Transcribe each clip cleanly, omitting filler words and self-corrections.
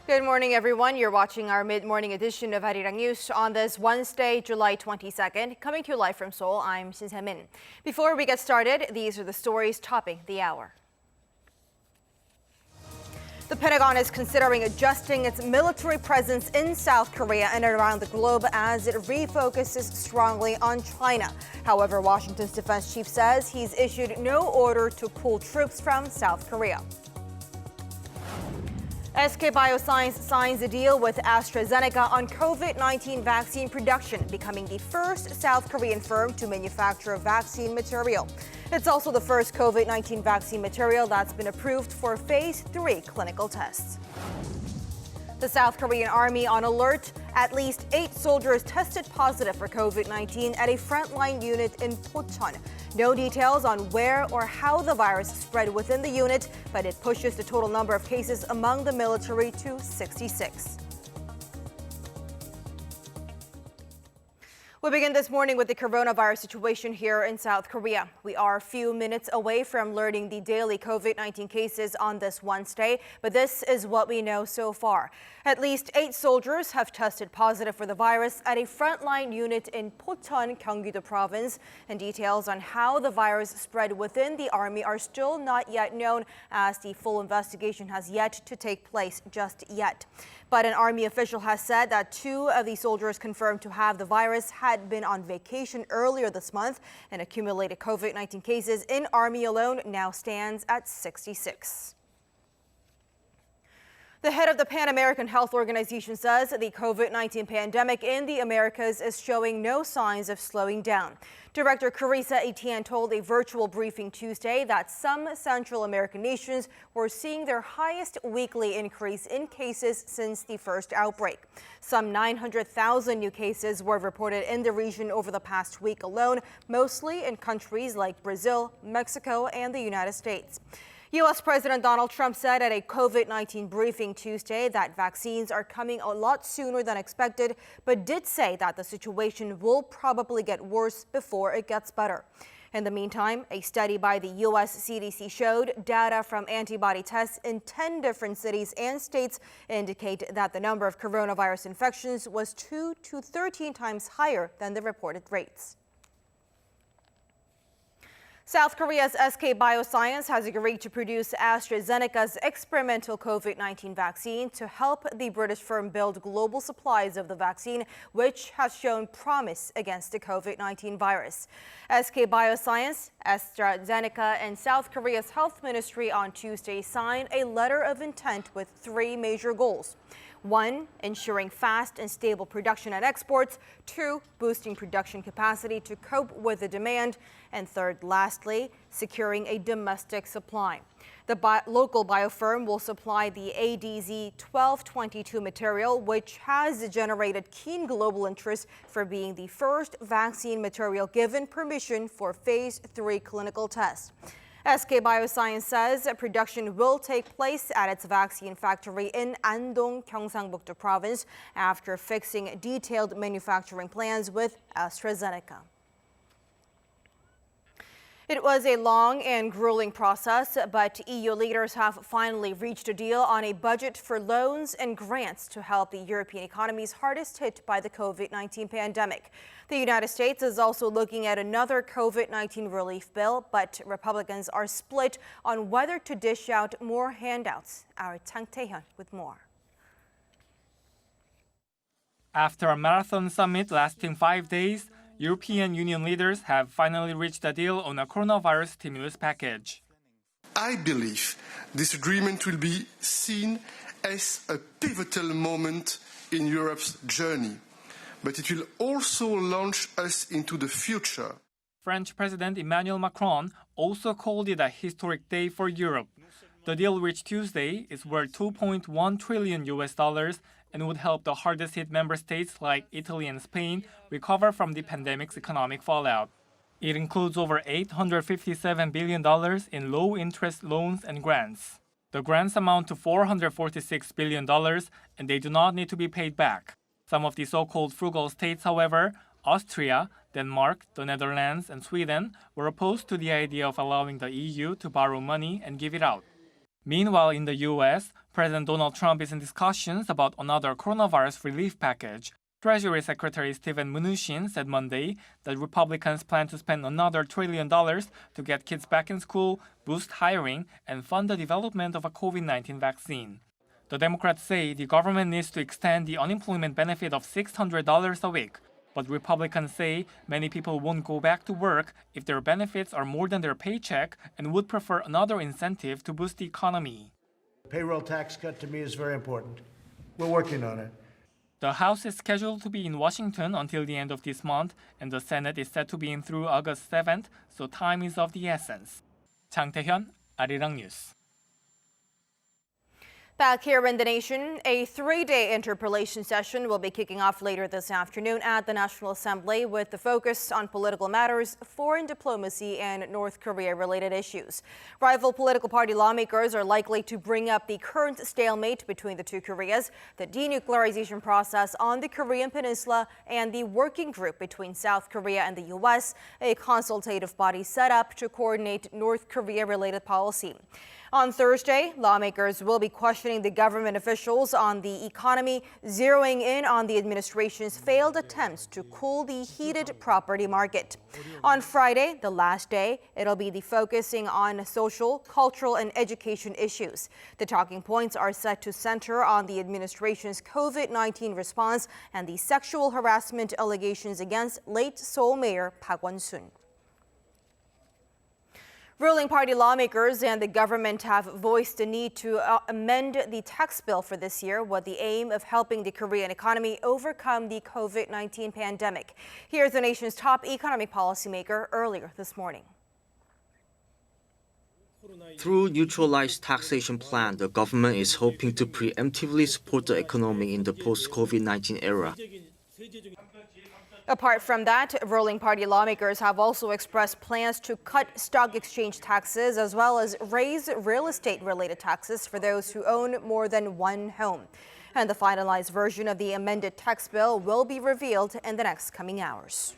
Good morning, everyone. You're watching our mid-morning edition of Arirang News on this Wednesday, July 22nd. Coming to you live from Seoul, I'm Min. Before we get started, these are the stories topping the hour. The Pentagon is considering adjusting its military presence in South Korea and around the globe as it refocuses strongly on China. However, Washington's defense chief says he's issued no order to pull troops from South Korea. SK Bioscience signs a deal with Astrazeneca on COVID-19 vaccine production, becoming the first South Korean firm to manufacture vaccine material. It's also the first COVID-19 vaccine material that's been approved for Phase 3 clinical tests. The South Korean Army on alert. At least 8 soldiers tested positive for COVID-19 at a frontline unit in Pocheon. No details on where or how the virus spread within the unit, but it pushes the total number of cases among the military to 66. We begin this morning with the coronavirus situation here in South Korea. We are a few minutes away from learning the daily COVID-19 cases on this Wednesday, but this is what we know so far. At least 8 soldiers have tested positive for the virus at a frontline unit in Pocheon, Gyeonggi-do Province, and details on how the virus spread within the army are still not yet known, as the full investigation has yet to take place just yet. But an army official has said that 2 of the soldiers confirmed to have the virus had been on vacation earlier this month, and accumulated COVID-19 cases in army alone now stands at 66. The head of the Pan American Health Organization says the COVID-19 pandemic in the Americas is showing no signs of slowing down. Director Carissa Etienne told a virtual briefing Tuesday that some Central American nations were seeing their highest weekly increase in cases since the first outbreak. Some 900,000 new cases were reported in the region over the past week alone, mostly in countries like Brazil, Mexico, and the United States. U.S. President Donald Trump said at a COVID-19 briefing Tuesday that vaccines are coming a lot sooner than expected, but did say that the situation will probably get worse before it gets better. In the meantime, a study by the U.S. CDC showed data from antibody tests in 10 different cities and states indicate that the number of coronavirus infections was 2 to 13 times higher than the reported rates. South Korea's SK Bioscience has agreed to produce AstraZeneca's experimental COVID-19 vaccine to help the British firm build global supplies of the vaccine, which has shown promise against the COVID-19 virus. SK Bioscience, AstraZeneca, and South Korea's health ministry on Tuesday signed a letter of intent with 3 major goals. 1, ensuring fast and stable production and exports. 2, boosting production capacity to cope with the demand. And 3rd, lastly, securing a domestic supply. The local biofirm will supply the ADZ-1222 material, which has generated keen global interest for being the first vaccine material given permission for Phase 3 clinical tests. SK Bioscience says production will take place at its vaccine factory in Andong, Gyeongsang-buk-do Province after fixing detailed manufacturing plans with AstraZeneca. It was a long and grueling process, but EU leaders have finally reached a deal on a budget for loans and grants to help the European economies hardest hit by the COVID-19 pandemic. The United States is also looking at another COVID-19 relief bill, but Republicans are split on whether to dish out more handouts. Our Chang Tae-hyun with more. After a marathon summit lasting 5 days, European Union leaders have finally reached a deal on a coronavirus stimulus package. I believe this agreement will be seen as a pivotal moment in Europe's journey, but it will also launch us into the future. French President Emmanuel Macron also called it a historic day for Europe. The deal reached Tuesday is worth $2.1 trillion and would help the hardest hit member states like Italy and Spain recover from the pandemic's economic fallout. It includes over $857 billion in low-interest loans and grants. The grants amount to $446 billion, and they do not need to be paid back. Some of the so-called frugal states, however, Austria, Denmark, the Netherlands, and Sweden, were opposed to the idea of allowing the EU to borrow money and give it out. Meanwhile, in the U.S., President Donald Trump is in discussions about another coronavirus relief package. Treasury Secretary Steven Mnuchin said Monday that Republicans plan to spend another $1 trillion to get kids back in school, boost hiring, and fund the development of a COVID-19 vaccine. The Democrats say the government needs to extend the unemployment benefit of $600 a week, but Republicans say many people won't go back to work if their benefits are more than their paycheck and would prefer another incentive to boost the economy. Payroll tax cut to me is very important. We're working on it. The House is scheduled to be in Washington until the end of this month, and the Senate is set to be in through August 7th, so time is of the essence. 장태현, Arirang News. Back here in the nation, a 3-day interpellation session will be kicking off later this afternoon at the National Assembly with the focus on political matters, foreign diplomacy, and North Korea-related issues. Rival political party lawmakers are likely to bring up the current stalemate between the two Koreas, the denuclearization process on the Korean Peninsula, and the working group between South Korea and the U.S., a consultative body set up to coordinate North Korea-related policy. On Thursday, lawmakers will be questioning the government officials on the economy, zeroing in on the administration's failed attempts to cool the heated property market. On Friday, the last day, it'll be focusing on social, cultural, and education issues. The talking points are set to center on the administration's COVID-19 response and the sexual harassment allegations against late Seoul Mayor Park Won-soon. Ruling party lawmakers and the government have voiced the need to amend the tax bill for this year with the aim of helping the Korean economy overcome the COVID-19 pandemic. Here's the nation's top economic policymaker earlier this morning. Through neutralized taxation plan, the government is hoping to preemptively support the economy in the post-COVID-19 era. Apart from that, ruling party lawmakers have also expressed plans to cut stock exchange taxes as well as raise real estate-related taxes for those who own more than one home. And the finalized version of the amended tax bill will be revealed in the next coming hours.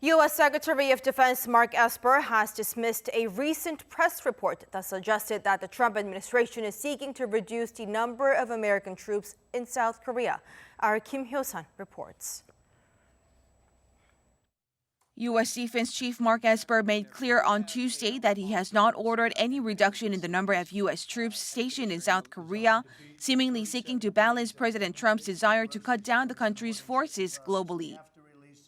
U.S. Secretary of Defense Mark Esper has dismissed a recent press report that suggested that the Trump administration is seeking to reduce the number of American troops in South Korea. Our Kim Hyo-sun reports. U.S. Defense Chief Mark Esper made clear on Tuesday that he has not ordered any reduction in the number of U.S. troops stationed in South Korea, seemingly seeking to balance President Trump's desire to cut down the country's forces globally.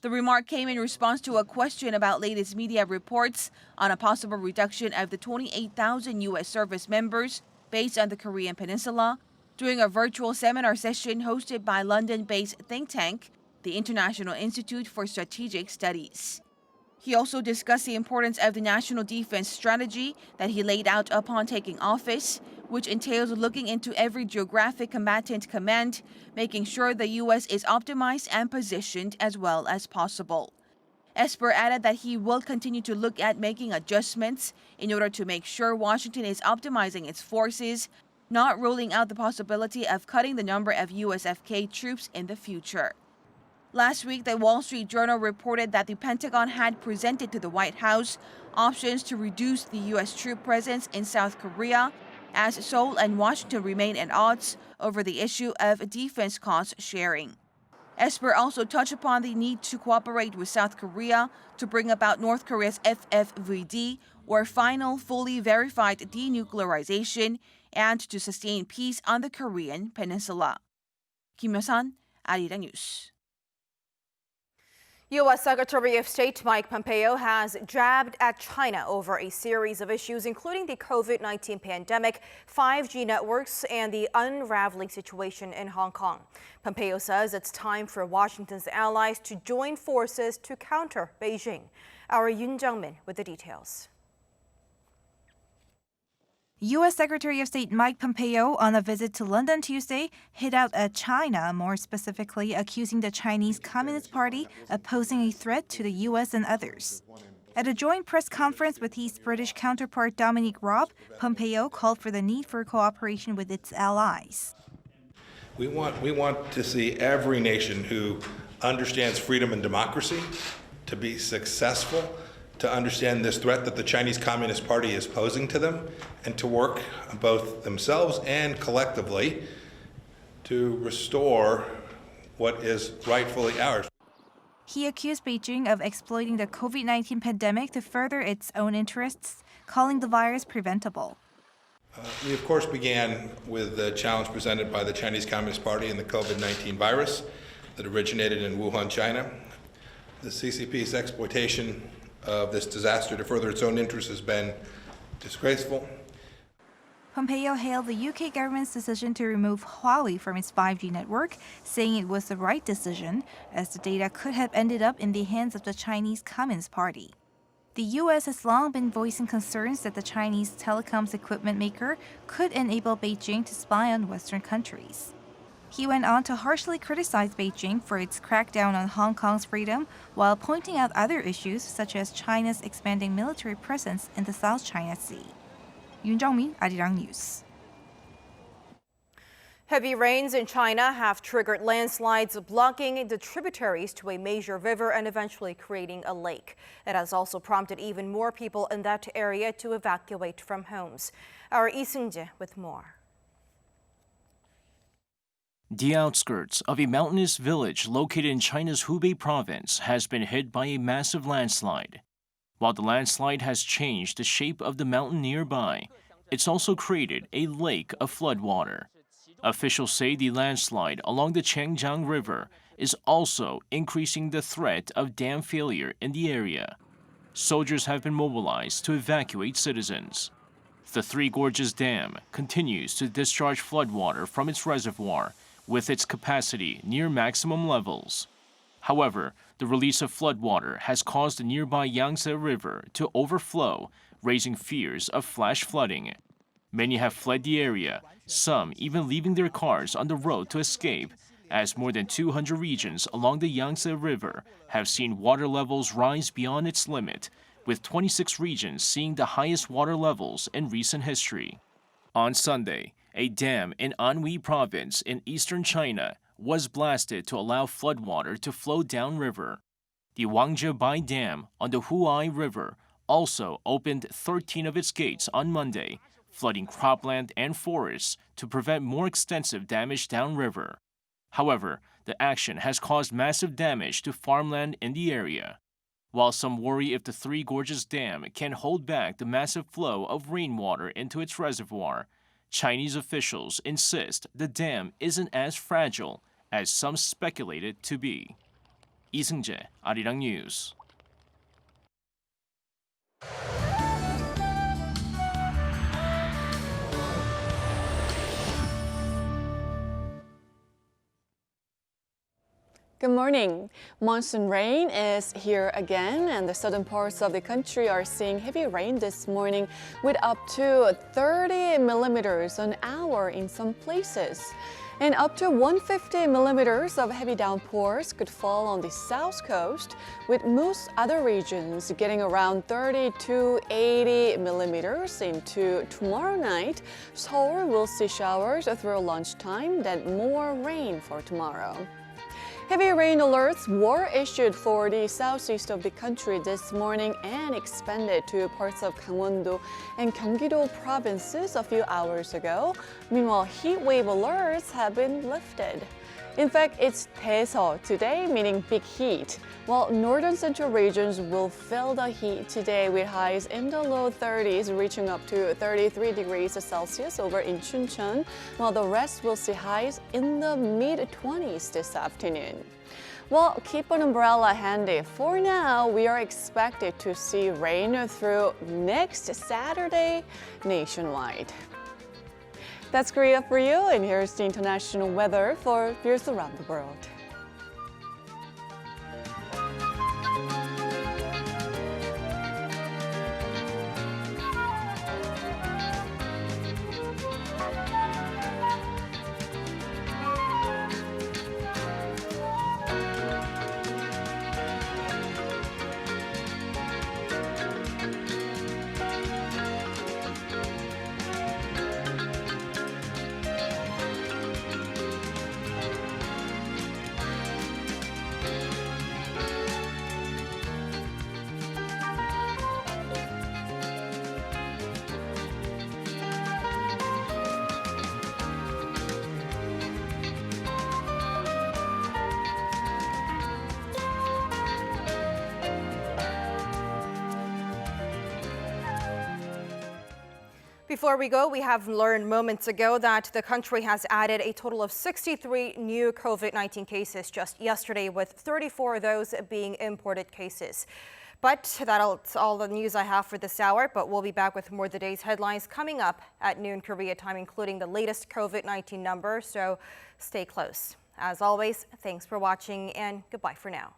The remark came in response to a question about latest media reports on a possible reduction of the 28,000 U.S. service members based on the Korean Peninsula during a virtual seminar session hosted by London-based think tank, the International Institute for Strategic Studies. He also discussed the importance of the national defense strategy that he laid out upon taking office, which entails looking into every geographic combatant command, making sure the U.S. is optimized and positioned as well as possible. Esper added that he will continue to look at making adjustments in order to make sure Washington is optimizing its forces, not ruling out the possibility of cutting the number of USFK troops in the future. Last week, the Wall Street Journal reported that the Pentagon had presented to the White House options to reduce the U.S. troop presence in South Korea, as Seoul and Washington remain at odds over the issue of defense cost sharing. Esper also touched upon the need to cooperate with South Korea to bring about North Korea's FFVD, or final fully verified denuclearization, and to sustain peace on the Korean Peninsula. Kim Hyo-sun, Arirang News. U.S. Secretary of State Mike Pompeo has jabbed at China over a series of issues, including the COVID-19 pandemic, 5G networks, and the unraveling situation in Hong Kong. Pompeo says it's time for Washington's allies to join forces to counter Beijing. Our Yoon Jung-min with the details. U.S. Secretary of State Mike Pompeo, on a visit to London Tuesday, hit out at China, more specifically accusing the Chinese Communist Party of posing a threat to the U.S. and others. At a joint press conference with his British counterpart Dominic Raab, Pompeo called for the need for cooperation with its allies. We want to see every nation who understands freedom and democracy to be successful to understand this threat that the Chinese Communist Party is posing to them and to work both themselves and collectively to restore what is rightfully ours. He accused Beijing of exploiting the COVID-19 pandemic to further its own interests, calling the virus preventable. We, of course, began with the challenge presented by the Chinese Communist Party and the COVID-19 virus that originated in Wuhan, China. The CCP's exploitation of this disaster to further its own interests has been disgraceful. Pompeo hailed the UK government's decision to remove Huawei from its 5G network, saying it was the right decision, as the data could have ended up in the hands of the Chinese Communist Party. The U.S. has long been voicing concerns that the Chinese telecoms equipment maker could enable Beijing to spy on Western countries. He went on to harshly criticize Beijing for its crackdown on Hong Kong's freedom, while pointing out other issues such as China's expanding military presence in the South China Sea. Yoon Jong-min, Arirang News. Heavy rains in China have triggered landslides, blocking the tributaries to a major river and eventually creating a lake. It has also prompted even more people in that area to evacuate from homes. Our Lee Seung-jae with more. The outskirts of a mountainous village located in China's Hubei province has been hit by a massive landslide. While the landslide has changed the shape of the mountain nearby, it's also created a lake of floodwater. Officials say the landslide along the Changjiang River is also increasing the threat of dam failure in the area. Soldiers have been mobilized to evacuate citizens. The Three Gorges Dam continues to discharge floodwater from its reservoir, with its capacity near maximum levels. However, the release of floodwater has caused the nearby Yangtze River to overflow, raising fears of flash flooding. Many have fled the area, some even leaving their cars on the road to escape, as more than 200 regions along the Yangtze River have seen water levels rise beyond its limit, with 26 regions seeing the highest water levels in recent history. On Sunday, a dam in Anhui province in eastern China was blasted to allow floodwater to flow downriver. The Wangzhebai Dam on the Huai River also opened 13 of its gates on Monday, flooding cropland and forests to prevent more extensive damage downriver. However, the action has caused massive damage to farmland in the area. While some worry if the Three Gorges Dam can hold back the massive flow of rainwater into its reservoir, Chinese officials insist the dam isn't as fragile as some speculate it to be. Lee Seung-jae, Arirang News. Good morning. Monsoon rain is here again, and the southern parts of the country are seeing heavy rain this morning with up to 30 millimeters an hour in some places. And up to 150 millimeters of heavy downpours could fall on the south coast, with most other regions getting around 30 to 80 millimeters into tomorrow night. Seoul will see showers through lunchtime, then more rain for tomorrow. Heavy rain alerts were issued for the southeast of the country this morning and expanded to parts of Gangwon-do and Gyeonggi-do provinces a few hours ago. Meanwhile, heat wave alerts have been lifted. In fact, it's Taeseo today, meaning big heat, while northern central regions will feel the heat today with highs in the low 30s, reaching up to 33 degrees Celsius over in Chuncheon, while the rest will see highs in the mid-20s this afternoon. Well, keep an umbrella handy. For now, we are expected to see rain through next Saturday nationwide. That's Korea for you, and here's the international weather for viewers around the world. Before we go, we have learned moments ago that the country has added a total of 63 new COVID-19 cases just yesterday, with 34 of those being imported cases. But that's all the news I have for this hour, but we'll be back with more of the day's headlines coming up at noon Korea time, including the latest COVID-19 number, so stay close. As always, thanks for watching and goodbye for now.